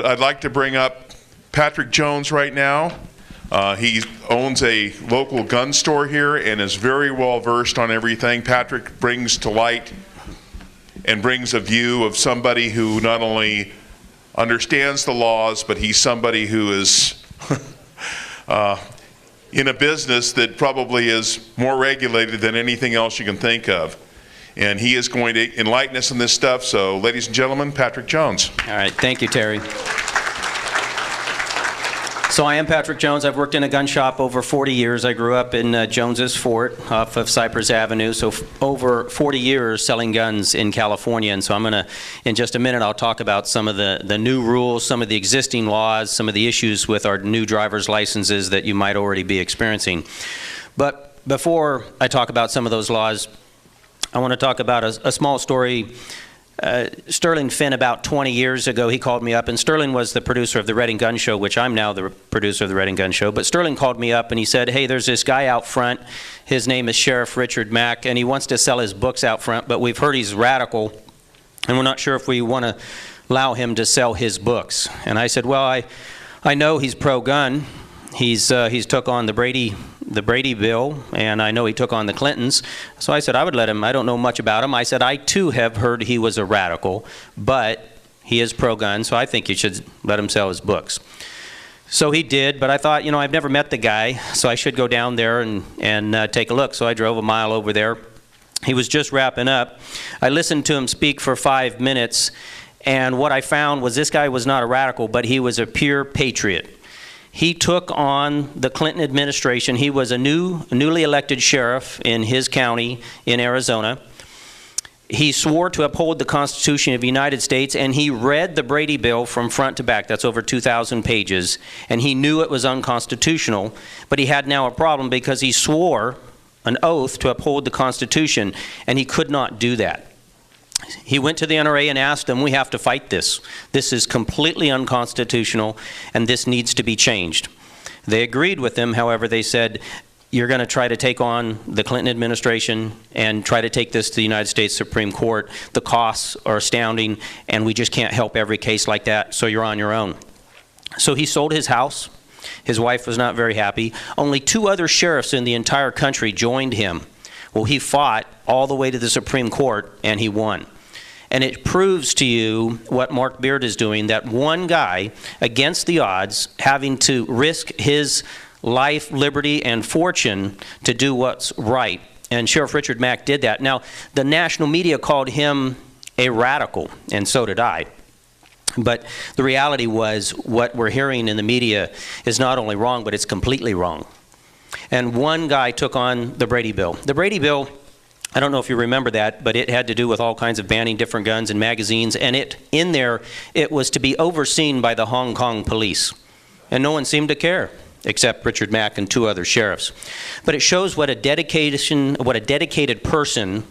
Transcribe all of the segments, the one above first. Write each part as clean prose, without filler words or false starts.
I'd like to bring up Patrick Jones right now. He owns a local gun store here and is very well versed on everything. Patrick brings to light and brings a view of somebody who not only understands the laws, but he's somebody who is in a business that probably is more regulated than anything else you can think of. And he is going to enlighten us on this stuff. So, ladies and gentlemen, Patrick Jones. All right, thank you, Terry. So I am Patrick Jones. I've worked in a gun shop over 40 years. I grew up in Jones's Fort off of Cypress Avenue, so over 40 years selling guns in California. And so I'm going to, in just a minute, I'll talk about some of the new rules, some of the existing laws, some of the issues with our new driver's licenses that you might already be experiencing. But before I talk about some of those laws, I want to talk about a small story. Sterling Finn, about 20 years ago, he called me up, and Sterling was the producer of the Reading Gun Show, which I'm now the producer of the Reading Gun Show. But Sterling called me up and he said, hey, there's this guy out front. His name is Sheriff Richard Mack, and he wants to sell his books out front, but we've heard he's radical, and we're not sure if we want to allow him to sell his books. And I said, well, I know he's pro-gun. He's took on the Brady bill, and I know he took on the Clintons. So I said I would let him. I don't know much about him. I said I too have heard he was a radical, but he is pro-gun, so I think you should let him sell his books. So he did, but I thought, I've never met the guy, so I should go down there and take a look. So I drove a mile over there. He was just wrapping up. I listened to him speak for 5 minutes, and what I found was this guy was not a radical, but he was a pure patriot. He took on the Clinton administration. He was a newly elected sheriff in his county in Arizona. He swore to uphold the Constitution of the United States, and he read the Brady bill from front to back. That's over 2,000 pages, and he knew it was unconstitutional, but he had now a problem because he swore an oath to uphold the Constitution, and he could not do that. He went to the NRA and asked them, we have to fight this. This is completely unconstitutional, and this needs to be changed. They agreed with him. However, they said, you're going to try to take on the Clinton administration and try to take this to the United States Supreme Court. The costs are astounding, and we just can't help every case like that, so you're on your own. So he sold his house. His wife was not very happy. Only 2 other sheriffs in the entire country joined him. Well, he fought all the way to the Supreme Court, and he won. And it proves to you what Mark Beard is doing, that one guy, against the odds, having to risk his life, liberty, and fortune to do what's right. And Sheriff Richard Mack did that. Now, the national media called him a radical, and so did I. But the reality was what we're hearing in the media is not only wrong, but it's completely wrong. And one guy took on the Brady bill. The Brady bill, I don't know if you remember that, but it had to do with all kinds of banning different guns and magazines, and it was to be overseen by the Hong Kong police. And no one seemed to care, except Richard Mack and 2 other sheriffs. But it shows what a dedicated person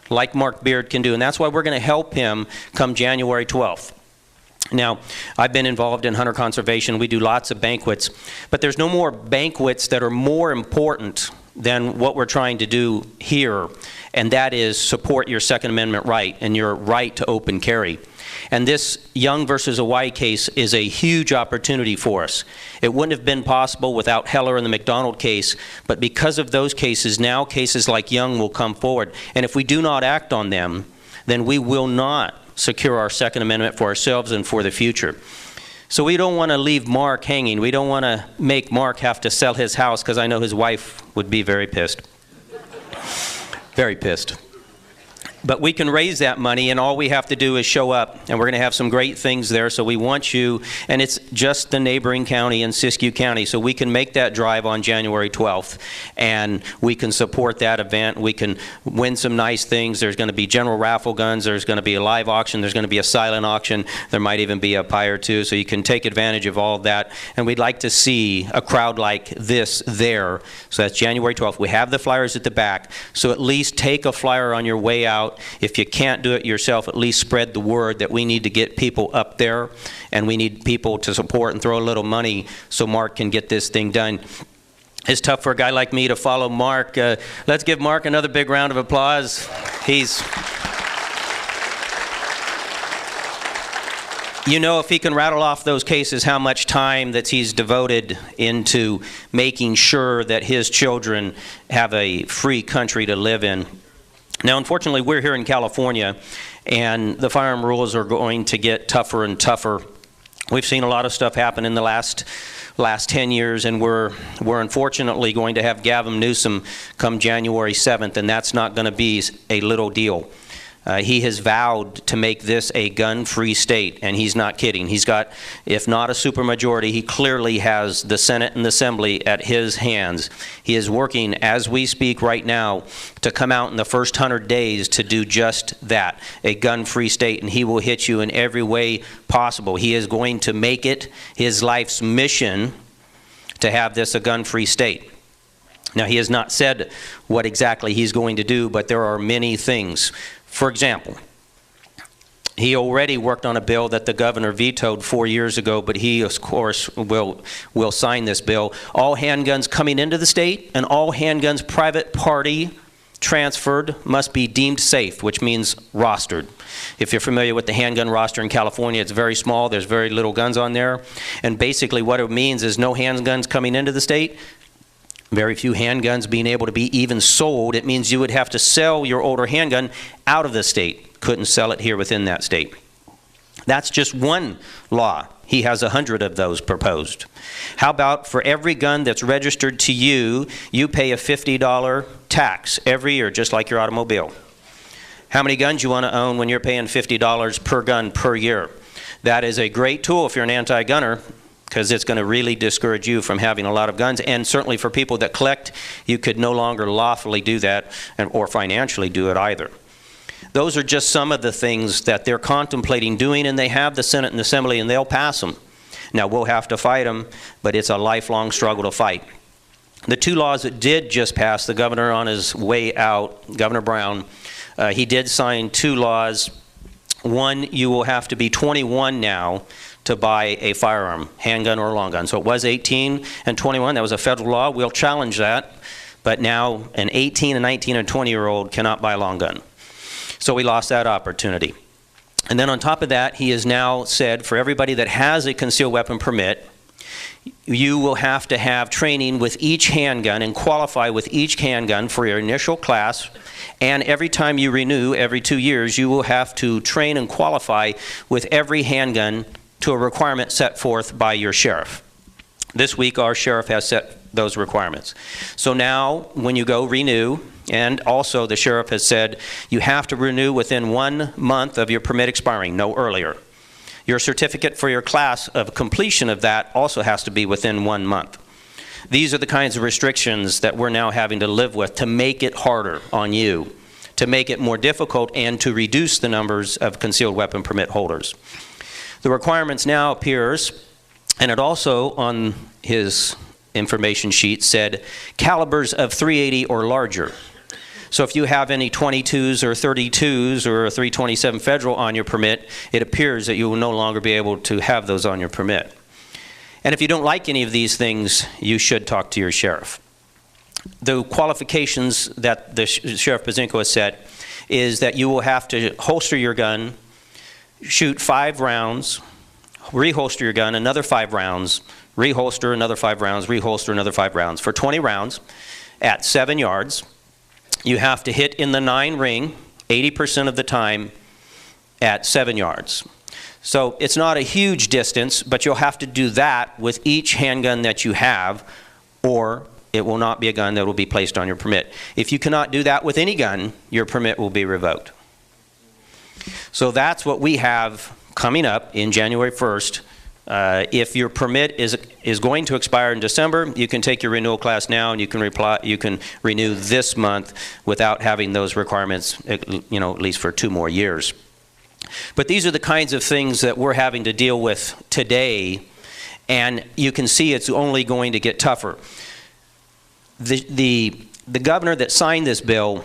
like Mark Beard can do, and that's why we're going to help him come January 12th. Now, I've been involved in hunter conservation. We do lots of banquets, but there's no more banquets that are more important than what we're trying to do here, and that is support your Second Amendment right and your right to open carry. And this Young versus Hawaii case is a huge opportunity for us. It wouldn't have been possible without Heller and the McDonald case, but because of those cases, now cases like Young will come forward. And if we do not act on them, then we will not secure our Second Amendment for ourselves and for the future. So we don't want to leave Mark hanging. We don't want to make Mark have to sell his house, because I know his wife would be very pissed. Very pissed. But we can raise that money, and all we have to do is show up, and we're going to have some great things there. So we want you, and it's just the neighboring county in Siskiyou County, so we can make that drive on January 12th, and we can support that event. We can win some nice things. There's going to be general raffle guns. There's going to be a live auction. There's going to be a silent auction. There might even be a pie or two, so you can take advantage of all of that. And we'd like to see a crowd like this there. So that's January 12th. We have the flyers at the back, so at least take a flyer on your way out. If you can't do it yourself, at least spread the word that we need to get people up there, and we need people to support and throw a little money so Mark can get this thing done. It's tough for a guy like me to follow Mark. Let's give Mark another big round of applause. You know, if he can rattle off those cases, how much time that he's devoted into making sure that his children have a free country to live in. Now, unfortunately, we're here in California, and the firearm rules are going to get tougher and tougher. We've seen a lot of stuff happen in the last 10 years, and we're unfortunately going to have Gavin Newsom come January 7th, and that's not going to be a little deal. He has vowed to make this a gun-free state, and he's not kidding. He's got, if not a supermajority, he clearly has the Senate and the Assembly at his hands. He is working, as we speak right now, to come out in the first 100 days to do just that, a gun-free state, and he will hit you in every way possible. He is going to make it his life's mission to have this a gun-free state. Now, he has not said what exactly he's going to do, but there are many things. For example, he already worked on a bill that the governor vetoed 4 years ago, but he, of course, will sign this bill. All handguns coming into the state and all handguns private party transferred must be deemed safe, which means rostered. If you're familiar with the handgun roster in California, it's very small. There's very little guns on there. And basically what it means is no handguns coming into the state, very few handguns being able to be even sold. It means you would have to sell your older handgun out of the state. Couldn't sell it here within that state. That's just one law. He has 100 of those proposed. How about for every gun that's registered to you, you pay a $50 tax every year, just like your automobile. How many guns you want to own when you're paying $50 per gun per year? That is a great tool if you're an anti-gunner, because it's going to really discourage you from having a lot of guns. And certainly for people that collect, you could no longer lawfully do that or financially do it either. Those are just some of the things that they're contemplating doing, and they have the Senate and Assembly, and they'll pass them. Now, we'll have to fight them, but it's a lifelong struggle to fight. The two laws that did just pass, the governor on his way out, Governor Brown, he did sign two laws. One, you will have to be 21 now to buy a firearm, handgun or long gun. So it was 18 and 21. That was a federal law. We'll challenge that. But now an 18, a 19, and 20-year-old cannot buy a long gun. So we lost that opportunity. And then on top of that, he has now said for everybody that has a concealed weapon permit, you will have to have training with each handgun and qualify with each handgun for your initial class. And every time you renew, every 2 years, you will have to train and qualify with every handgun to a requirement set forth by your sheriff. This week, our sheriff has set those requirements. So now, when you go renew, and also the sheriff has said you have to renew within 1 month of your permit expiring, no earlier. Your certificate for your class of completion of that also has to be within 1 month. These are the kinds of restrictions that we're now having to live with to make it harder on you, to make it more difficult, and to reduce the numbers of concealed weapon permit holders. The requirements now appears, and it also on his information sheet said calibers of .380 or larger. So if you have any 22s or 32s or a .327 federal on your permit, it appears that you will no longer be able to have those on your permit. And if you don't like any of these things, you should talk to your sheriff. The qualifications that the Sheriff Pazinko has set is that you will have to holster your gun, shoot 5 rounds, reholster your gun, another 5 rounds, reholster another 5 rounds, reholster another 5 rounds. For 20 rounds at 7 yards, you have to hit in the 9 ring 80% of the time at 7 yards. So it's not a huge distance, but you'll have to do that with each handgun that you have, or it will not be a gun that will be placed on your permit. If you cannot do that with any gun, your permit will be revoked. So that's what we have coming up in January 1st. If your permit is going to expire in December, you can take your renewal class now, and you can renew this month without having those requirements, at least for 2 more years. But these are the kinds of things that we're having to deal with today, and you can see it's only going to get tougher. The governor that signed this bill,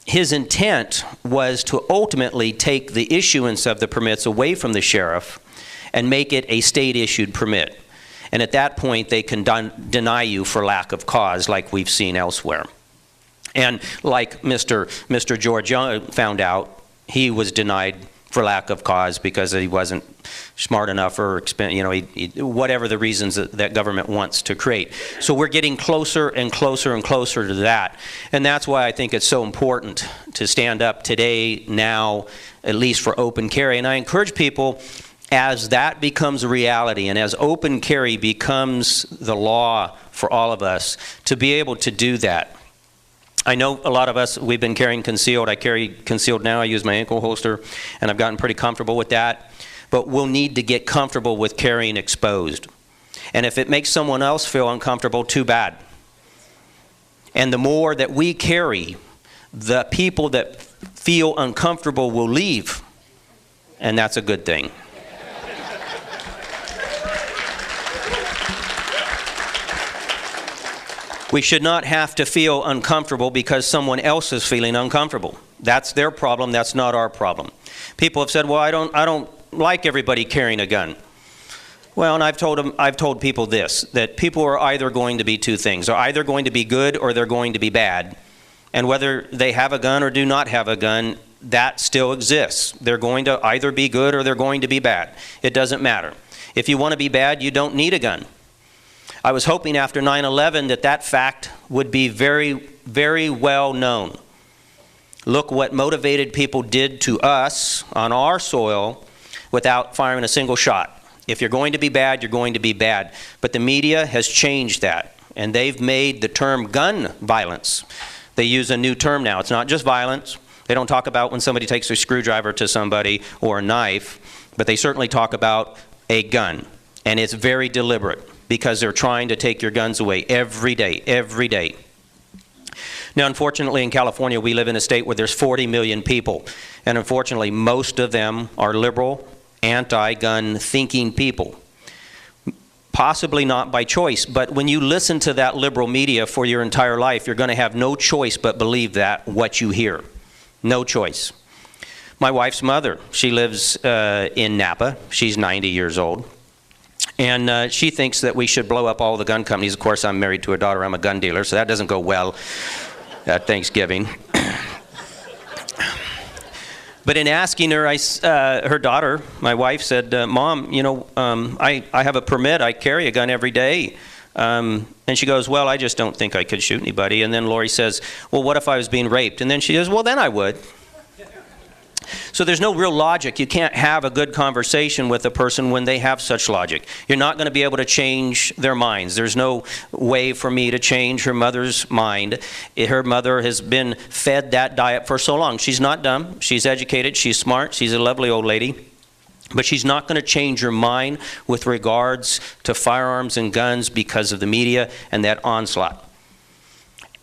his intent was to ultimately take the issuance of the permits away from the sheriff and make it a state-issued permit. And at that point, they can deny you for lack of cause, like we've seen elsewhere. And like Mr. George Young found out, he was denied for lack of cause because he wasn't smart enough or whatever the reasons that government wants to create. So we're getting closer and closer and closer to that. And that's why I think it's so important to stand up today, now, at least for open carry. And I encourage people, as that becomes a reality and as open carry becomes the law for all of us, to be able to do that. I know a lot of us, we've been carrying concealed. I carry concealed now. I use my ankle holster, and I've gotten pretty comfortable with that. But we'll need to get comfortable with carrying exposed. And if it makes someone else feel uncomfortable, too bad. And the more that we carry, the people that feel uncomfortable will leave. And that's a good thing. We should not have to feel uncomfortable because someone else is feeling uncomfortable. That's their problem, that's not our problem. People have said, well, I don't like everybody carrying a gun. Well, and I've told people this, that people are either going to be two things. They're either going to be good or they're going to be bad. And whether they have a gun or do not have a gun, that still exists. They're going to either be good or they're going to be bad. It doesn't matter. If you want to be bad, you don't need a gun. I was hoping after 9/11 that fact would be very, very well known. Look what motivated people did to us on our soil without firing a single shot. If you're going to be bad, you're going to be bad. But the media has changed that, and they've made the term gun violence. They use a new term now. It's not just violence. They don't talk about when somebody takes a screwdriver to somebody or a knife, but they certainly talk about a gun. And it's very deliberate, because they're trying to take your guns away every day, every day. Now, unfortunately, in California, we live in a state where there's 40 million people. And unfortunately, most of them are liberal, anti-gun thinking people. Possibly not by choice, but when you listen to that liberal media for your entire life, you're going to have no choice but believe that, what you hear. No choice. My wife's mother, she lives in Napa. She's 90 years old. And she thinks that we should blow up all the gun companies. Of course, I'm married to a daughter. I'm a gun dealer, so that doesn't go well at Thanksgiving. But in asking her, her daughter, my wife, said, Mom, I have a permit. I carry a gun every day. And she goes, well, I just don't think I could shoot anybody. And then Lori says, well, what if I was being raped? And then she goes, well, then I would. So there's no real logic. You can't have a good conversation with a person when they have such logic. You're not going to be able to change their minds. There's no way for me to change her mother's mind. Her mother has been fed that diet for so long. She's not dumb. She's educated. She's smart. She's a lovely old lady. But she's not going to change her mind with regards to firearms and guns because of the media and that onslaught.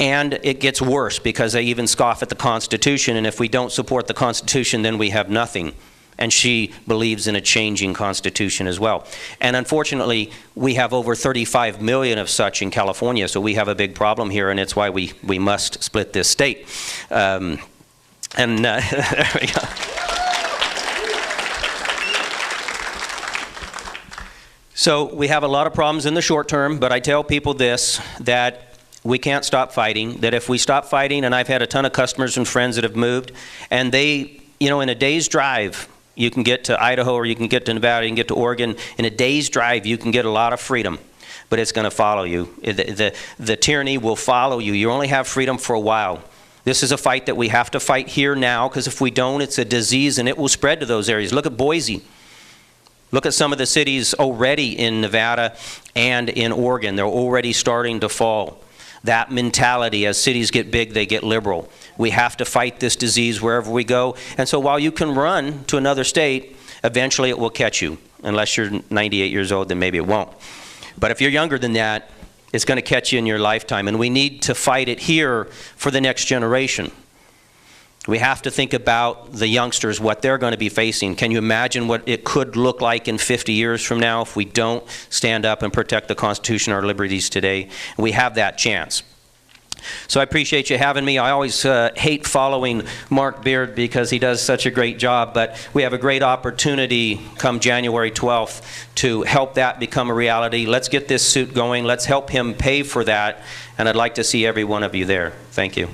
And it gets worse because they even scoff at the Constitution, and if we don't support the Constitution, then we have nothing. And she believes in a changing Constitution as well. And unfortunately, we have over 35 million of such in California, so we have a big problem here, and it's why we must split this state. There we go. So we have a lot of problems in the short term, but I tell people this, that we can't stop fighting, that if we stop fighting, and I've had a ton of customers and friends that have moved, and they, in a day's drive, you can get to Idaho or you can get to Nevada, you can get to Oregon. In a day's drive, you can get a lot of freedom, but it's going to follow you. The tyranny will follow you. You only have freedom for a while. This is a fight that we have to fight here now, because if we don't, it's a disease and it will spread to those areas. Look at Boise. Look at some of the cities already in Nevada and in Oregon. They're already starting to fall. That mentality, as cities get big, they get liberal. We have to fight this disease wherever we go. And so while you can run to another state, eventually it will catch you. Unless you're 98 years old, then maybe it won't. But if you're younger than that, it's going to catch you in your lifetime. And we need to fight it here for the next generation. We have to think about the youngsters, what they're going to be facing. Can you imagine what it could look like in 50 years from now if we don't stand up and protect the Constitution, our liberties today? We have that chance. So I appreciate you having me. I always hate following Mark Beard because he does such a great job, but we have a great opportunity come January 12th to help that become a reality. Let's get this suit going. Let's help him pay for that, and I'd like to see every one of you there. Thank you.